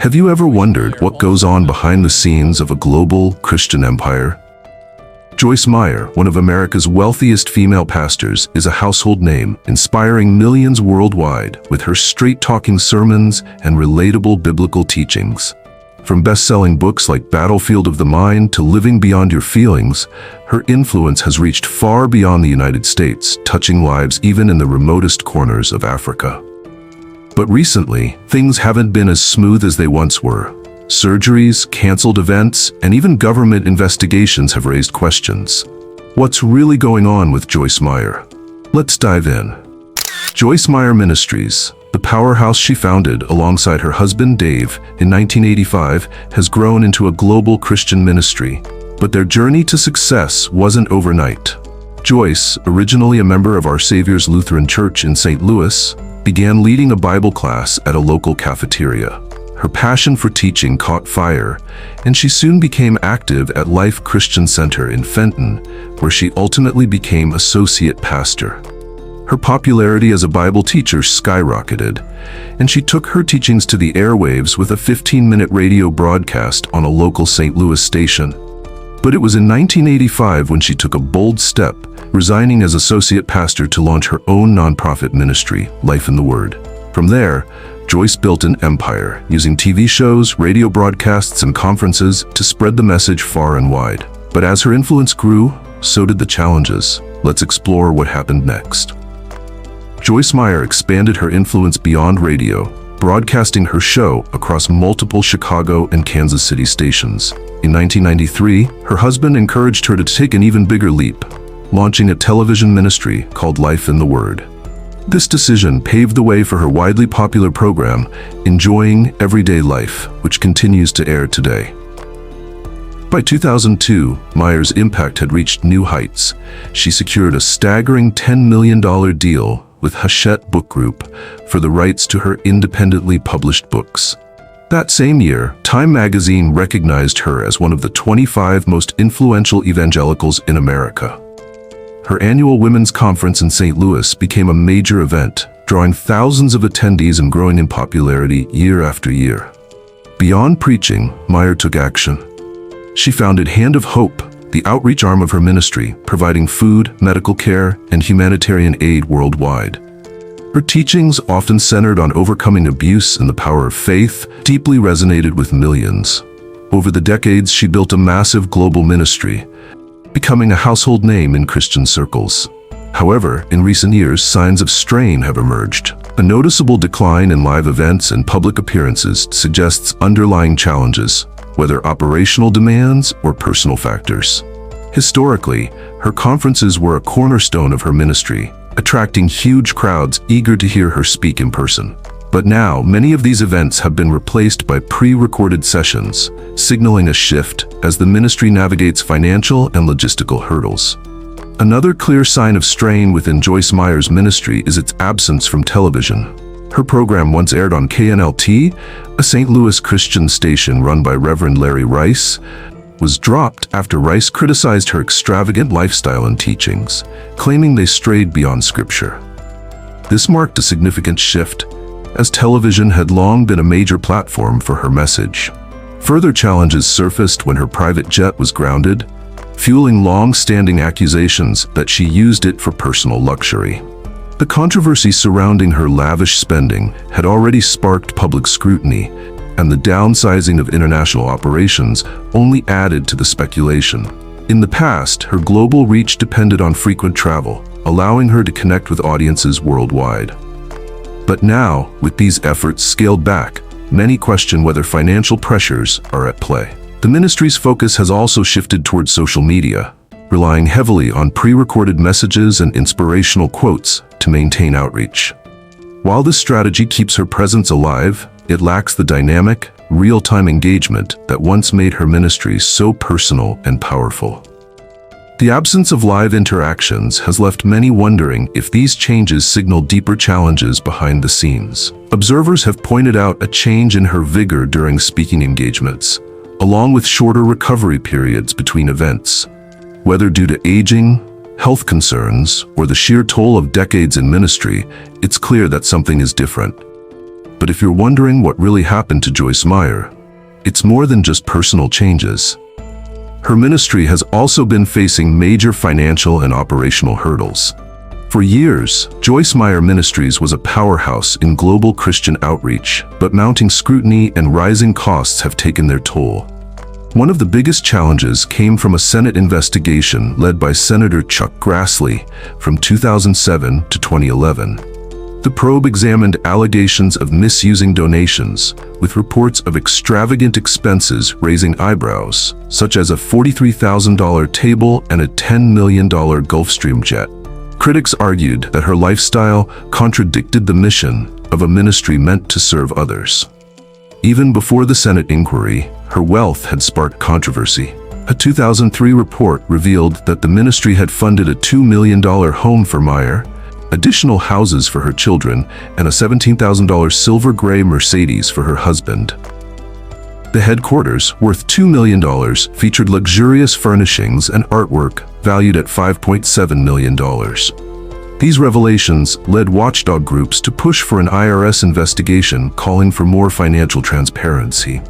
Have you ever wondered what goes on behind the scenes of a global Christian empire? Joyce Meyer, one of America's wealthiest female pastors, is a household name, inspiring millions worldwide with her straight-talking sermons and relatable biblical teachings. From best-selling books like Battlefield of the Mind to Living Beyond Your Feelings, her influence has reached far beyond the United States, touching lives even in the remotest corners of Africa. But recently, things haven't been as smooth as they once were. Surgeries, canceled events, and even government investigations have raised questions. What's really going on with Joyce Meyer? Let's dive in. Joyce Meyer Ministries, the powerhouse she founded alongside her husband Dave in 1985, has grown into a global Christian ministry. But their journey to success wasn't overnight. Joyce, originally a member of Our Savior's Lutheran Church in St. Louis, began leading a Bible class at a local cafeteria. Her passion for teaching caught fire, and she soon became active at Life Christian Center in Fenton, where she ultimately became associate pastor. Her popularity as a Bible teacher skyrocketed, and she took her teachings to the airwaves with a 15-minute radio broadcast on a local St. Louis station. But it was in 1985 when she took a bold step, resigning as associate pastor to launch her own nonprofit ministry, Life in the Word. From there, Joyce built an empire, using TV shows, radio broadcasts, and conferences to spread the message far and wide. But as her influence grew, so did the challenges. Let's explore what happened next. Joyce Meyer expanded her influence beyond radio, broadcasting her show across multiple Chicago and Kansas City stations. In 1993, her husband encouraged her to take an even bigger leap, launching a television ministry called Life in the Word. This decision paved the way for her widely popular program, Enjoying Everyday Life, which continues to air today. By 2002, Meyer's impact had reached new heights. She secured a staggering $10 million deal with Hachette Book Group for the rights to her independently published books. That same year, Time magazine recognized her as one of the 25 most influential evangelicals in America. Her annual women's conference in St. Louis became a major event, drawing thousands of attendees and growing in popularity year after year. Beyond preaching, Meyer took action. She founded Hand of Hope, the outreach arm of her ministry, providing food, medical care, and humanitarian aid worldwide. Her teachings, often centered on overcoming abuse and the power of faith, deeply resonated with millions. Over the decades, she built a massive global ministry, becoming a household name in Christian circles. However, in recent years, signs of strain have emerged. A noticeable decline in live events and public appearances suggests underlying challenges, whether operational demands or personal factors. Historically, her conferences were a cornerstone of her ministry, attracting huge crowds eager to hear her speak in person. But now, many of these events have been replaced by pre-recorded sessions, signaling a shift as the ministry navigates financial and logistical hurdles. Another clear sign of strain within Joyce Meyer's ministry is its absence from television. Her program once aired on KNLT, a St. Louis Christian station run by Reverend Larry Rice, was dropped after Rice criticized her extravagant lifestyle and teachings, claiming they strayed beyond Scripture. This marked a significant shift, as television had long been a major platform for her message. Further challenges surfaced when her private jet was grounded, fueling long-standing accusations that she used it for personal luxury. The controversy surrounding her lavish spending had already sparked public scrutiny, and the downsizing of international operations only added to the speculation. In the past, her global reach depended on frequent travel, allowing her to connect with audiences worldwide. But now, with these efforts scaled back, many question whether financial pressures are at play. The ministry's focus has also shifted towards social media, relying heavily on pre-recorded messages and inspirational quotes to maintain outreach. While this strategy keeps her presence alive, it lacks the dynamic, real-time engagement that once made her ministry so personal and powerful. The absence of live interactions has left many wondering if these changes signal deeper challenges behind the scenes. Observers have pointed out a change in her vigor during speaking engagements, along with shorter recovery periods between events. Whether due to aging, health concerns, or the sheer toll of decades in ministry, it's clear that something is different. But if you're wondering what really happened to Joyce Meyer, it's more than just personal changes. Her ministry has also been facing major financial and operational hurdles. For years, Joyce Meyer Ministries was a powerhouse in global Christian outreach, but mounting scrutiny and rising costs have taken their toll. One of the biggest challenges came from a Senate investigation led by Senator Chuck Grassley from 2007 to 2011. The probe examined allegations of misusing donations, with reports of extravagant expenses raising eyebrows, such as a $43,000 table and a $10 million Gulfstream jet. Critics argued that her lifestyle contradicted the mission of a ministry meant to serve others. Even before the Senate inquiry, her wealth had sparked controversy. A 2003 report revealed that the ministry had funded a $2 million home for Meyer, additional houses for her children, and a $17,000 silver gray Mercedes for her husband. The headquarters, worth $2 million, featured luxurious furnishings and artwork valued at $5.7 million. These revelations led watchdog groups to push for an IRS investigation calling for more financial transparency.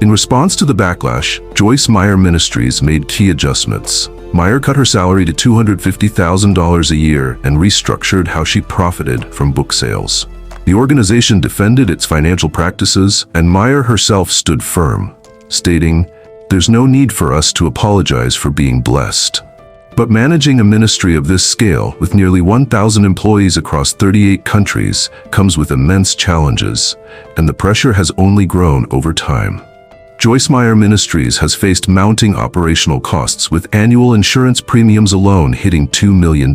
In response to the backlash, Joyce Meyer Ministries made key adjustments. Meyer cut her salary to $250,000 a year and restructured how she profited from book sales. The organization defended its financial practices, and Meyer herself stood firm, stating, "There's no need for us to apologize for being blessed." But managing a ministry of this scale with nearly 1,000 employees across 38 countries comes with immense challenges, and the pressure has only grown over time. Joyce Meyer Ministries has faced mounting operational costs, with annual insurance premiums alone hitting $2 million.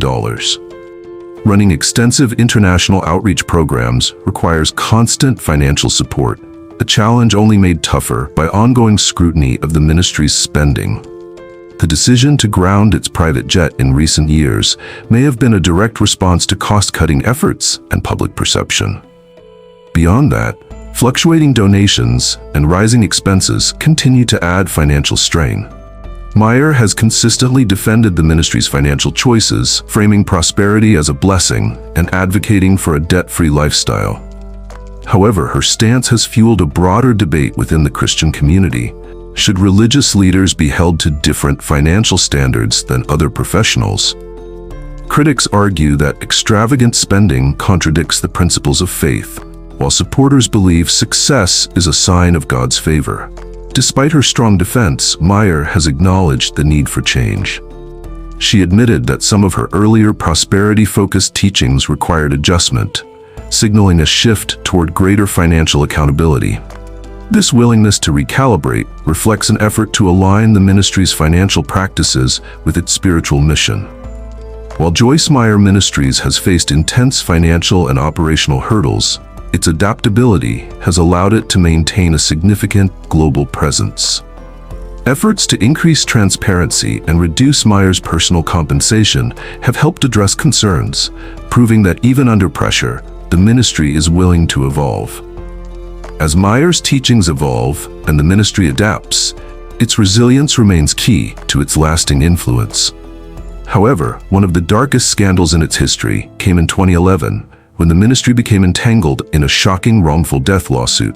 Running extensive international outreach programs requires constant financial support, a challenge only made tougher by ongoing scrutiny of the ministry's spending. The decision to ground its private jet in recent years may have been a direct response to cost-cutting efforts and public perception. Beyond that, fluctuating donations and rising expenses continue to add financial strain. Meyer has consistently defended the ministry's financial choices, framing prosperity as a blessing and advocating for a debt-free lifestyle. However, her stance has fueled a broader debate within the Christian community. Should religious leaders be held to different financial standards than other professionals? Critics argue that extravagant spending contradicts the principles of faith, while supporters believe success is a sign of God's favor. Despite her strong defense, Meyer has acknowledged the need for change. She admitted that some of her earlier prosperity-focused teachings required adjustment, signaling a shift toward greater financial accountability. This willingness to recalibrate reflects an effort to align the ministry's financial practices with its spiritual mission. While Joyce Meyer Ministries has faced intense financial and operational hurdles, its adaptability has allowed it to maintain a significant global presence. Efforts to increase transparency and reduce Meyer's personal compensation have helped address concerns, proving that even under pressure, the ministry is willing to evolve. As Meyer's teachings evolve and the ministry adapts, its resilience remains key to its lasting influence. However, one of the darkest scandals in its history came in 2011, when the ministry became entangled in a shocking wrongful death lawsuit.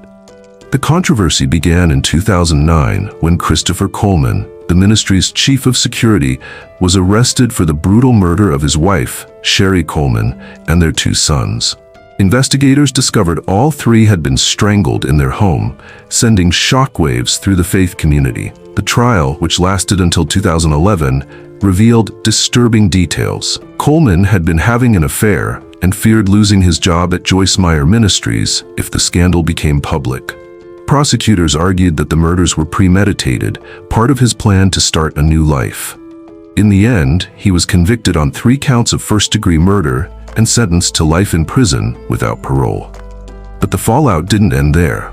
The controversy began in 2009 when Christopher Coleman, the ministry's chief of security, was arrested for the brutal murder of his wife, Sherry Coleman, and their 2 sons. Investigators discovered all 3 had been strangled in their home, sending shockwaves through the faith community. The trial, which lasted until 2011, revealed disturbing details. Coleman had been having an affair and feared losing his job at Joyce Meyer Ministries if the scandal became public. Prosecutors argued that the murders were premeditated, part of his plan to start a new life. In the end, he was convicted on 3 counts of first-degree murder and sentenced to life in prison without parole. But the fallout didn't end there.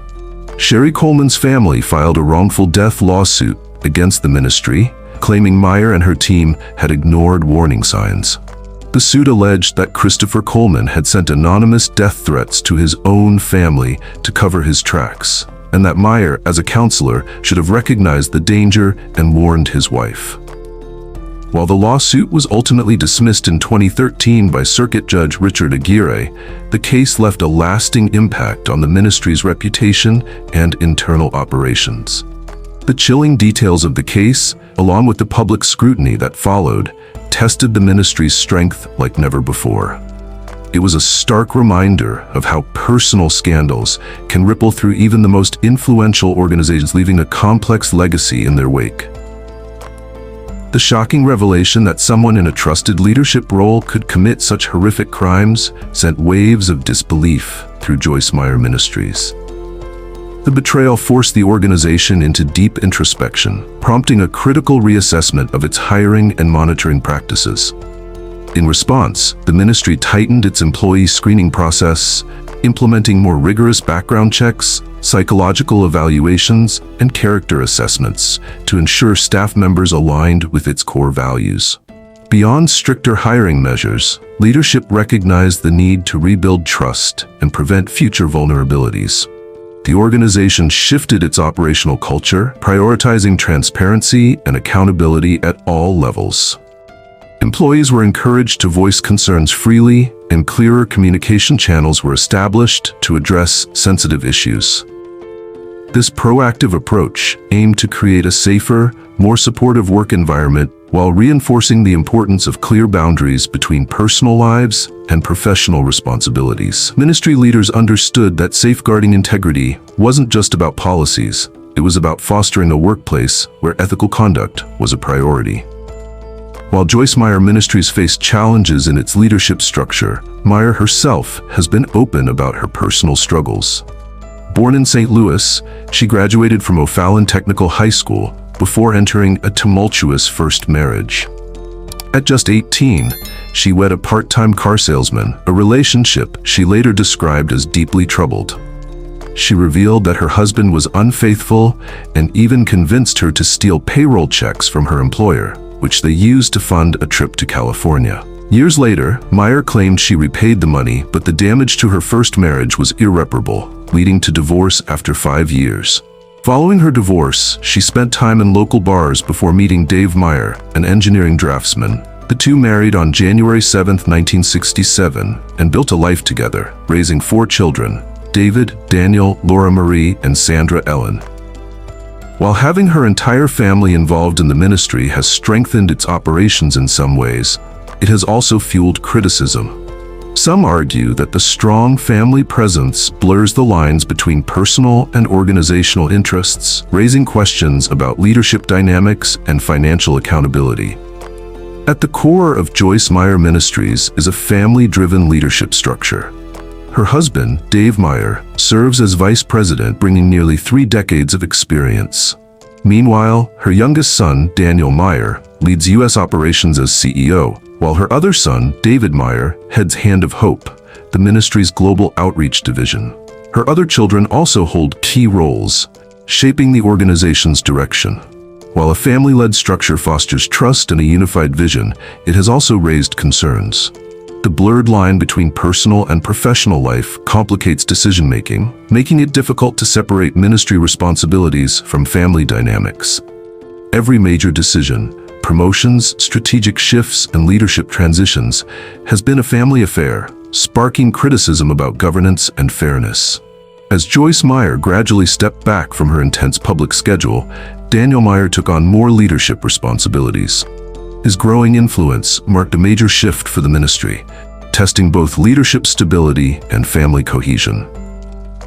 Sherry Coleman's family filed a wrongful death lawsuit against the ministry, claiming Meyer and her team had ignored warning signs. The suit alleged that Christopher Coleman had sent anonymous death threats to his own family to cover his tracks, and that Meyer, as a counselor, should have recognized the danger and warned his wife. While the lawsuit was ultimately dismissed in 2013 by Circuit Judge Richard Aguirre, the case left a lasting impact on the ministry's reputation and internal operations. The chilling details of the case, along with the public scrutiny that followed, tested the ministry's strength like never before. It was a stark reminder of how personal scandals can ripple through even the most influential organizations, leaving a complex legacy in their wake. The shocking revelation that someone in a trusted leadership role could commit such horrific crimes sent waves of disbelief through Joyce Meyer Ministries. The betrayal forced the organization into deep introspection, prompting a critical reassessment of its hiring and monitoring practices. In response, the ministry tightened its employee screening process, implementing more rigorous background checks, psychological evaluations, and character assessments to ensure staff members aligned with its core values. Beyond stricter hiring measures, leadership recognized the need to rebuild trust and prevent future vulnerabilities. The organization shifted its operational culture, prioritizing transparency and accountability at all levels. Employees were encouraged to voice concerns freely, and clearer communication channels were established to address sensitive issues. This proactive approach aimed to create a safer, more supportive work environment while reinforcing the importance of clear boundaries between personal lives and professional responsibilities. Ministry leaders understood that safeguarding integrity wasn't just about policies, it was about fostering a workplace where ethical conduct was a priority. While Joyce Meyer Ministries faced challenges in its leadership structure, Meyer herself has been open about her personal struggles. Born in St. Louis, she graduated from O'Fallon Technical High School before entering a tumultuous first marriage. At just 18, she wed a part-time car salesman, a relationship she later described as deeply troubled. She revealed that her husband was unfaithful and even convinced her to steal payroll checks from her employer, which they used to fund a trip to California. Years later, Meyer claimed she repaid the money, but the damage to her first marriage was irreparable, leading to divorce after 5 years. Following her divorce, she spent time in local bars before meeting Dave Meyer, an engineering draftsman. The two married on January 7, 1967, and built a life together, raising 4 children: David, Daniel, Laura Marie, and Sandra Ellen. While having her entire family involved in the ministry has strengthened its operations in some ways, it has also fueled criticism. Some argue that the strong family presence blurs the lines between personal and organizational interests, raising questions about leadership dynamics and financial accountability. At the core of Joyce Meyer Ministries is a family-driven leadership structure. Her husband, Dave Meyer, serves as vice president, bringing nearly 3 decades of experience. Meanwhile, her youngest son, Daniel Meyer, leads U.S. operations as CEO, while her other son, David Meyer, heads Hand of Hope, the ministry's global outreach division. Her other children also hold key roles, shaping the organization's direction. While a family-led structure fosters trust and a unified vision, it has also raised concerns. The blurred line between personal and professional life complicates decision-making, making it difficult to separate ministry responsibilities from family dynamics. Every major decision, promotions, strategic shifts, and leadership transitions, has been a family affair, sparking criticism about governance and fairness. As Joyce Meyer gradually stepped back from her intense public schedule, Daniel Meyer took on more leadership responsibilities. His growing influence marked a major shift for the ministry, testing both leadership stability and family cohesion.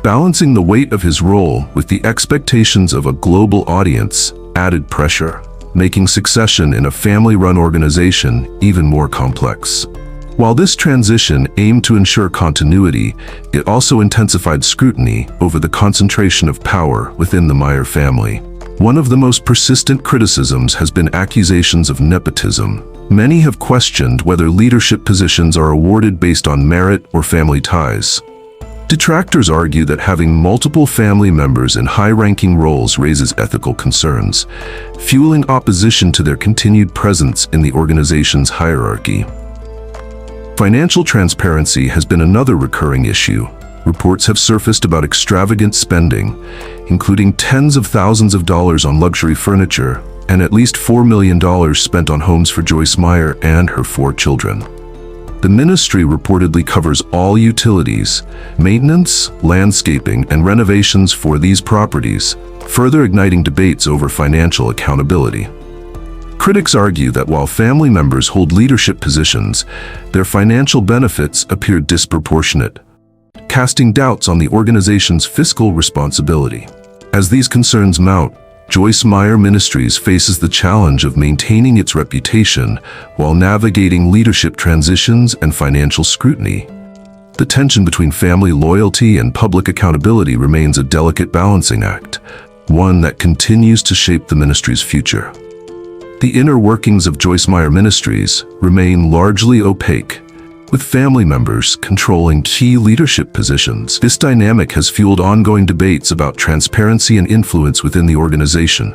Balancing the weight of his role with the expectations of a global audience added pressure, making succession in a family-run organization even more complex. While this transition aimed to ensure continuity, it also intensified scrutiny over the concentration of power within the Meyer family. One of the most persistent criticisms has been accusations of nepotism. Many have questioned whether leadership positions are awarded based on merit or family ties. Detractors argue that having multiple family members in high-ranking roles raises ethical concerns, fueling opposition to their continued presence in the organization's hierarchy. Financial transparency has been another recurring issue. Reports have surfaced about extravagant spending, including tens of thousands of dollars on luxury furniture and at least $4 million spent on homes for Joyce Meyer and her 4 children. The ministry reportedly covers all utilities, maintenance, landscaping, and renovations for these properties, further igniting debates over financial accountability. Critics argue that while family members hold leadership positions, their financial benefits appear disproportionate, casting doubts on the organization's fiscal responsibility. As these concerns mount, Joyce Meyer Ministries faces the challenge of maintaining its reputation while navigating leadership transitions and financial scrutiny. The tension between family loyalty and public accountability remains a delicate balancing act, one that continues to shape the ministry's future. The inner workings of Joyce Meyer Ministries remain largely opaque, with family members controlling key leadership positions. This dynamic has fueled ongoing debates about transparency and influence within the organization.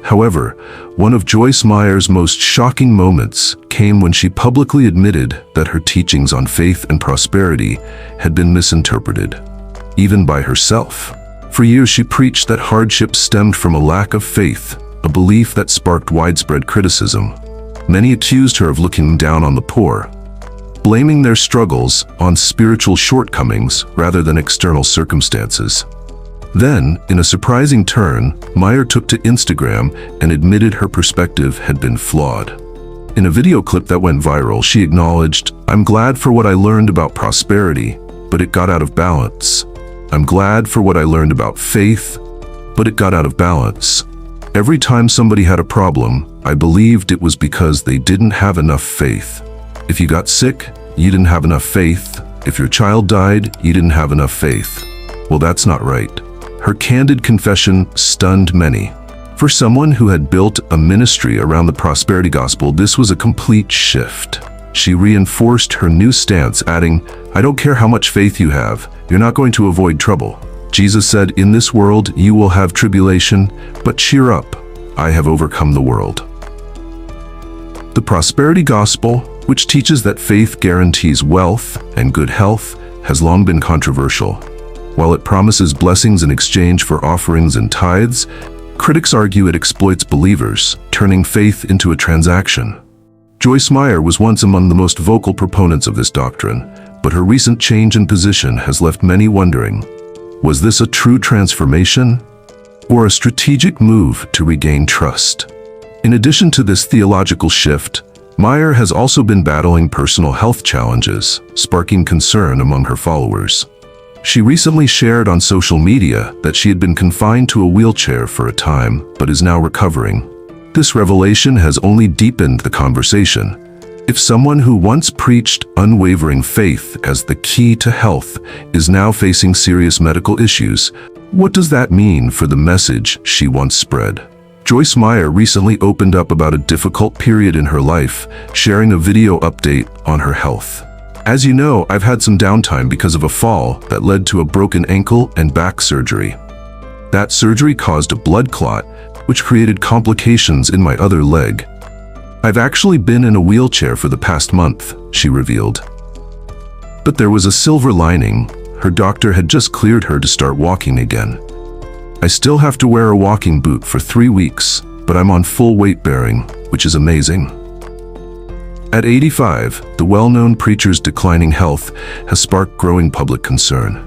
However, one of Joyce Meyer's most shocking moments came when she publicly admitted that her teachings on faith and prosperity had been misinterpreted, even by herself. For years, she preached that hardship stemmed from a lack of faith, a belief that sparked widespread criticism. Many accused her of looking down on the poor, blaming their struggles on spiritual shortcomings rather than external circumstances. Then, in a surprising turn, Meyer took to Instagram and admitted her perspective had been flawed. In a video clip that went viral, she acknowledged, "I'm glad for what I learned about prosperity, but it got out of balance. I'm glad for what I learned about faith, but it got out of balance. Every time somebody had a problem, I believed it was because they didn't have enough faith. If you got sick, you didn't have enough faith. If your child died, you didn't have enough faith. Well, that's not right." Her candid confession stunned many. For someone who had built a ministry around the prosperity gospel, this was a complete shift. She reinforced her new stance, adding, "I don't care how much faith you have, you're not going to avoid trouble. Jesus said, 'In this world you will have tribulation, but cheer up, I have overcome the world.'" The prosperity gospel, which teaches that faith guarantees wealth and good health, has long been controversial. While it promises blessings in exchange for offerings and tithes, critics argue it exploits believers, turning faith into a transaction. Joyce Meyer was once among the most vocal proponents of this doctrine, but her recent change in position has left many wondering, was this a true transformation or a strategic move to regain trust? In addition to this theological shift, Meyer has also been battling personal health challenges, sparking concern among her followers. She recently shared on social media that she had been confined to a wheelchair for a time, but is now recovering. This revelation has only deepened the conversation. If someone who once preached unwavering faith as the key to health is now facing serious medical issues, what does that mean for the message she once spread? Joyce Meyer recently opened up about a difficult period in her life, sharing a video update on her health. "As you know, I've had some downtime because of a fall that led to a broken ankle and back surgery. That surgery caused a blood clot, which created complications in my other leg. I've actually been in a wheelchair for the past month," she revealed. But there was a silver lining. Her doctor had just cleared her to start walking again. "I still have to wear a walking boot for 3 weeks, but I'm on full weight bearing, which is amazing." At 85, the well-known preacher's declining health has sparked growing public concern.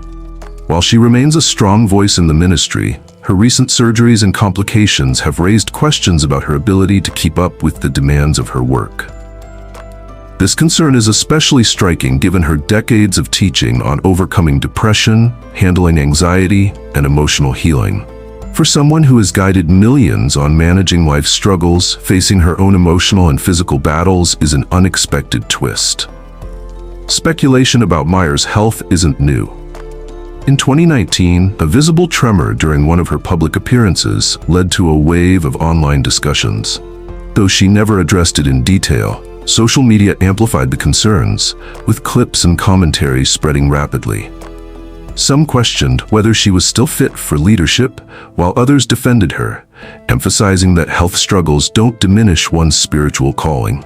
While she remains a strong voice in the ministry, her recent surgeries and complications have raised questions about her ability to keep up with the demands of her work. This concern is especially striking given her decades of teaching on overcoming depression, handling anxiety, and emotional healing. For someone who has guided millions on managing life's struggles, facing her own emotional and physical battles is an unexpected twist. Speculation about Meyer's health isn't new. In 2019, a visible tremor during one of her public appearances led to a wave of online discussions. Though she never addressed it in detail, social media amplified the concerns, with clips and commentaries spreading rapidly. Some questioned whether she was still fit for leadership, while others defended her, emphasizing that health struggles don't diminish one's spiritual calling.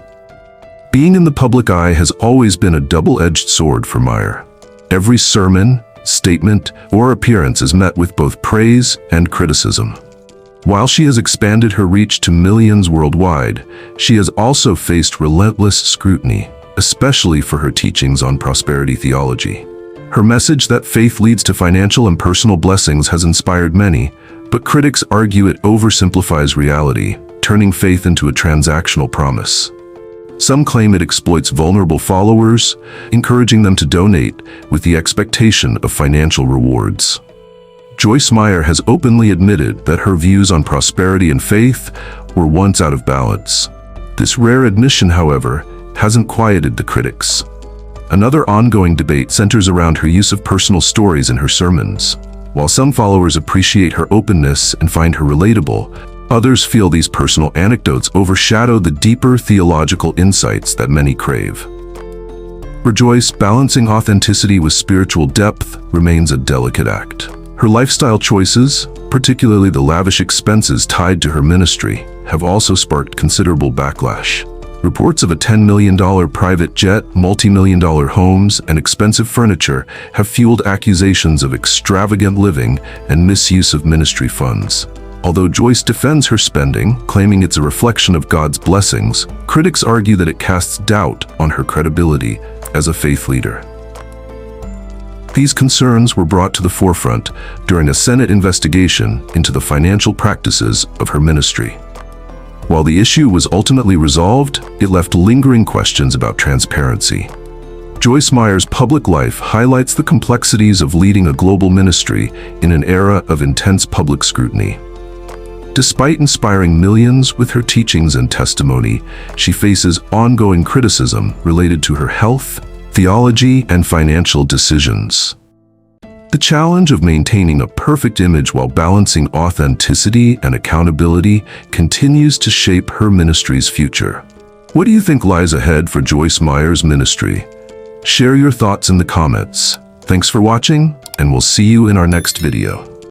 Being in the public eye has always been a double-edged sword for Meyer. Every sermon, statement, or appearance is met with both praise and criticism. While she has expanded her reach to millions worldwide, she has also faced relentless scrutiny, especially for her teachings on prosperity theology. Her message that faith leads to financial and personal blessings has inspired many, but critics argue it oversimplifies reality, turning faith into a transactional promise. Some claim it exploits vulnerable followers, encouraging them to donate with the expectation of financial rewards. Joyce Meyer has openly admitted that her views on prosperity and faith were once out of balance. This rare admission, however, hasn't quieted the critics. Another ongoing debate centers around her use of personal stories in her sermons. While some followers appreciate her openness and find her relatable, others feel these personal anecdotes overshadow the deeper theological insights that many crave. For Joyce, balancing authenticity with spiritual depth remains a delicate act. Her lifestyle choices, particularly the lavish expenses tied to her ministry, have also sparked considerable backlash. Reports of a $10 million private jet, multi-million-dollar homes, and expensive furniture have fueled accusations of extravagant living and misuse of ministry funds. Although Joyce defends her spending, claiming it's a reflection of God's blessings, critics argue that it casts doubt on her credibility as a faith leader. These concerns were brought to the forefront during a Senate investigation into the financial practices of her ministry. While the issue was ultimately resolved, it left lingering questions about transparency. Joyce Meyer's public life highlights the complexities of leading a global ministry in an era of intense public scrutiny. Despite inspiring millions with her teachings and testimony, she faces ongoing criticism related to her health, theology, and financial decisions. The challenge of maintaining a perfect image while balancing authenticity and accountability continues to shape her ministry's future. What do you think lies ahead for Joyce Meyer's ministry? Share your thoughts in the comments. Thanks for watching, and we'll see you in our next video.